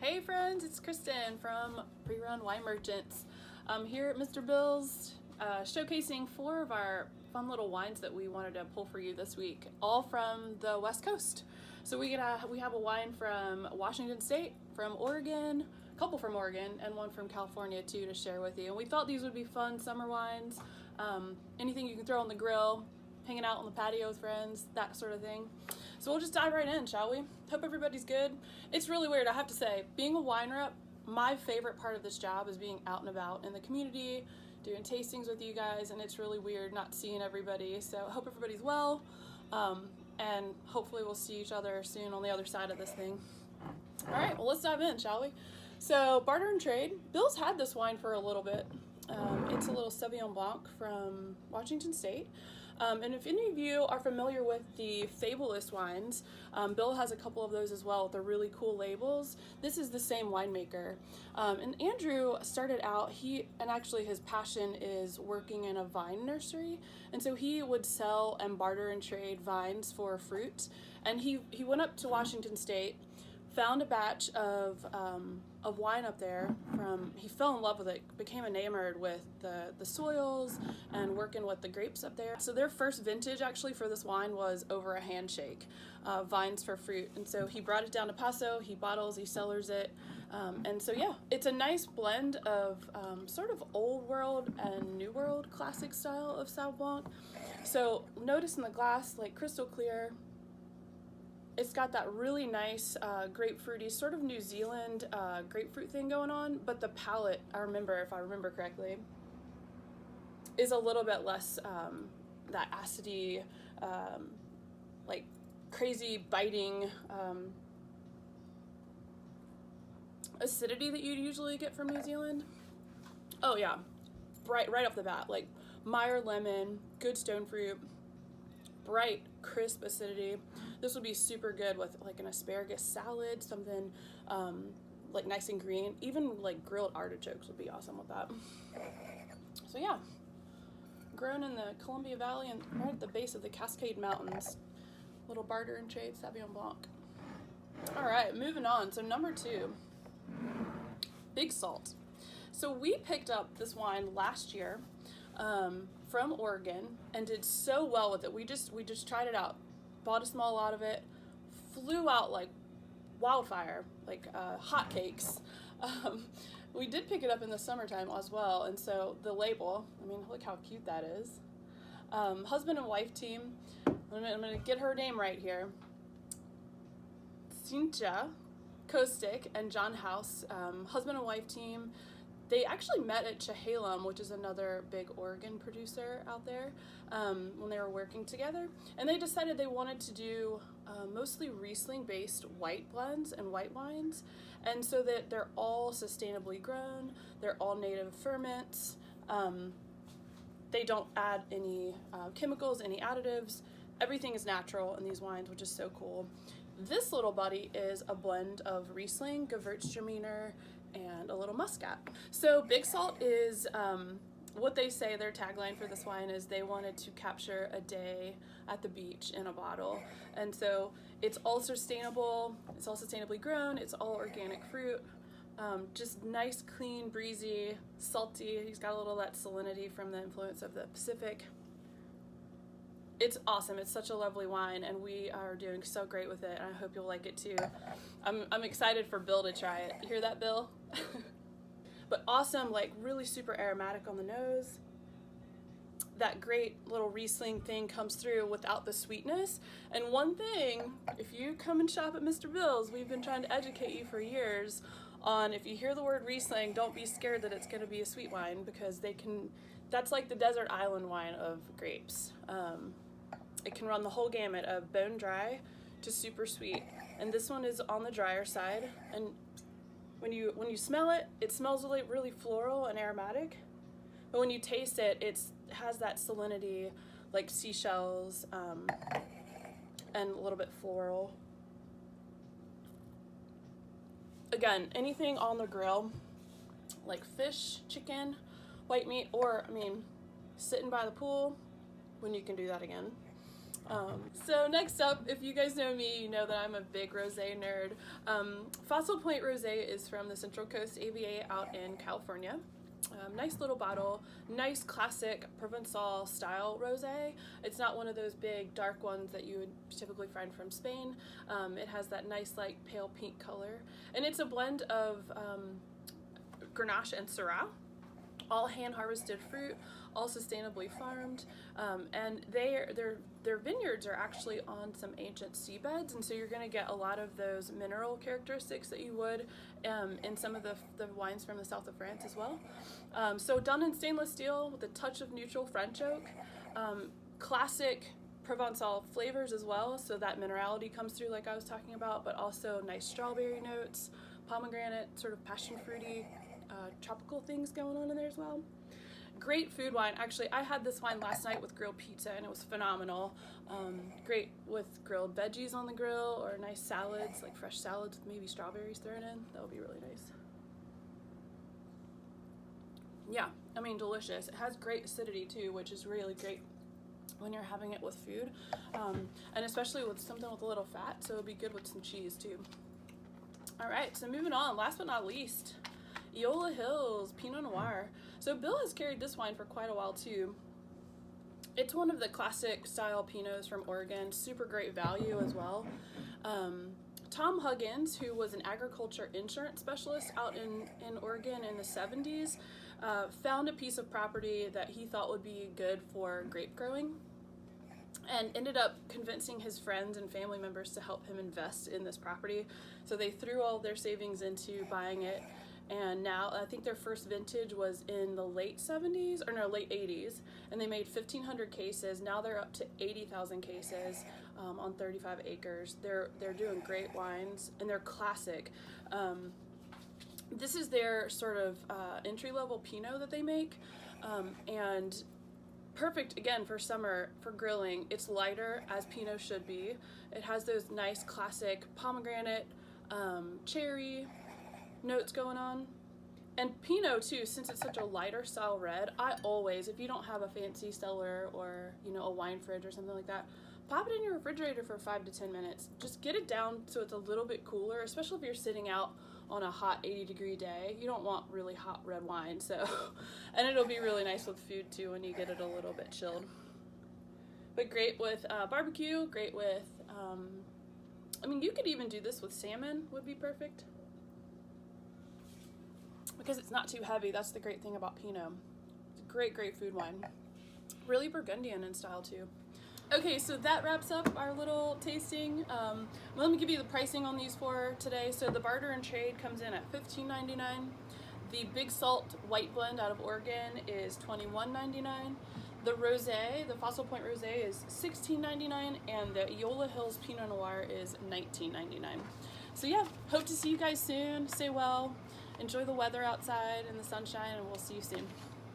Hey friends, it's Kristen from Pre-Run Wine Merchants. I'm here at Mr. Bill's showcasing 4 of our fun little wines that we wanted to pull for you this week, all from the West Coast. So we have a wine from Washington State, from Oregon, a couple from Oregon, and one from California too to share with you. And we thought these would be fun summer wines, anything you can throw on the grill, hanging out on the patio with friends, that sort of thing. So we'll just dive right in, shall we? Hope everybody's good. It's really weird, I have to say, being a wine rep, my favorite part of this job is being out and about in the community, doing tastings with you guys, and it's really weird not seeing everybody. So I hope everybody's well, and hopefully we'll see each other soon on the other side of this thing. All right, well, let's dive in, shall we? So barter and trade. Bill's had this wine for a little bit. It's a little Sauvignon Blanc from Washington State. And if any of you are familiar with the Fabulous wines, Bill has a couple of those as well with the really cool labels. This is the same winemaker. And Andrew started out, actually his passion is working in a vine nursery. And so he would sell and barter and trade vines for fruit. And he went up to Washington State, found a batch of wine up there he fell in love with it, became enamored with the soils and working with the grapes up there. So their first vintage actually for this wine was over a handshake, vines for fruit. And so he brought it down to Paso, he bottles, he cellars it. And so yeah, it's a nice blend of sort of old world and new world classic style of Sauv Blanc. So notice in the glass, like crystal clear, it's got that really nice grapefruity, sort of New Zealand grapefruit thing going on, but the palate, if I remember correctly, is a little bit less that acidy, like crazy biting acidity that you'd usually get from New Zealand. Oh yeah, right off the bat, like Meyer lemon, good stone fruit, bright, crisp acidity. This would be super good with like an asparagus salad, something like nice and green. Even like grilled artichokes would be awesome with that. So yeah, grown in the Columbia Valley and right at the base of the Cascade Mountains. Little barter and trade Sauvignon Blanc. All right, moving on. So number 2, Big Salt. So we picked up this wine last year from Oregon and did so well with it. We just tried it out, bought a small lot of it, flew out like wildfire, like hotcakes. We did pick it up in the summertime as well, and so the label, I mean, look how cute that is. Husband and wife team, I'm gonna get her name right here. Cynthia Kostik and John House, husband and wife team. They actually met at Chehalem, which is another big Oregon producer out there, when they were working together. And they decided they wanted to do mostly Riesling-based white blends and white wines. And so that they're all sustainably grown, they're all native ferments. They don't add any chemicals, any additives. Everything is natural in these wines, which is so cool. This little buddy is a blend of Riesling, Gewürztraminer, and a little Muscat. So Big Salt is what they say their tagline for this wine is they wanted to capture a day at the beach in a bottle. And so it's all sustainable, it's all sustainably grown, it's all organic fruit, just nice, clean, breezy, salty. He's got a little of that salinity from the influence of the Pacific. It's awesome. It's such a lovely wine, and we are doing so great with it, and I hope you'll like it too. I'm excited for Bill to try it. You hear that, Bill? But awesome, like really super aromatic on the nose. That great little Riesling thing comes through without the sweetness. And one thing, if you come and shop at Mr. Bill's, we've been trying to educate you for years on if you hear the word Riesling, don't be scared that it's going to be a sweet wine, because that's like the desert island wine of grapes. It can run the whole gamut of bone dry to super sweet, and this one is on the drier side. And when you smell it, it smells really floral and aromatic, but when you taste it, it has that salinity, like seashells, and a little bit floral. Again, anything on the grill, like fish, chicken, white meat, or I mean, sitting by the pool when you can do that again. So next up, if you guys know me, you know that I'm a big rosé nerd. Fossil Point Rosé is from the Central Coast AVA out in California. Nice little bottle, nice classic Provençal style rosé. It's not one of those big dark ones that you would typically find from Spain. It has that nice like pale pink color, and it's a blend of Grenache and Syrah, all hand harvested fruit, all sustainably farmed, and their vineyards are actually on some ancient seabeds, and so you're going to get a lot of those mineral characteristics that you would in some of the wines from the south of France as well. So done in stainless steel with a touch of neutral French oak, classic Provençal flavors as well, so that minerality comes through like I was talking about, but also nice strawberry notes, pomegranate, sort of passion fruity, tropical things going on in there as well. Great food wine. Actually, I had this wine last night with grilled pizza and it was phenomenal. Great with grilled veggies on the grill or nice salads, like fresh salads with maybe strawberries thrown in. That would be really nice. Yeah, I mean, delicious. It has great acidity too, which is really great when you're having it with food, and especially with something with a little fat, so it'd be good with some cheese too. All right, so moving on, last but not least, Eola Hills Pinot Noir. So Bill has carried this wine for quite a while too. It's one of the classic style Pinots from Oregon, super great value as well. Tom Huggins, who was an agriculture insurance specialist out in Oregon in the 70s, found a piece of property that he thought would be good for grape growing and ended up convincing his friends and family members to help him invest in this property. So they threw all their savings into buying it. And now I think their first vintage was in the late 80s, and they made 1,500 cases. Now they're up to 80,000 cases on 35 acres. They're doing great wines, and they're classic. This is their sort of entry-level Pinot that they make, and perfect again for summer for grilling. It's lighter, as Pinot should be. It has those nice classic pomegranate, cherry notes going on. And Pinot too, since it's such a lighter style red, I always, if you don't have a fancy cellar or a wine fridge or something like that, pop it in your refrigerator for 5 to 10 minutes. Just get it down so it's a little bit cooler, especially if you're sitting out on a hot 80-degree day. You don't want really hot red wine, so and it'll be really nice with food too when you get it a little bit chilled. But great with barbecue, great with I mean, you could even do this with salmon, would be perfect. Because it's not too heavy. That's the great thing about Pinot. It's a great food wine. Really Burgundian in style too. Okay, so that wraps up our little tasting. Let me give you the pricing on these for today. So the barter and trade comes in at $15.99. The Big Salt White Blend out of Oregon is $21.99. The rosé, the Fossil Point Rosé, is $16.99, and the Eola Hills Pinot Noir is $19.99. So yeah, hope to see you guys soon. Stay well. Enjoy the weather outside and the sunshine, and we'll see you soon.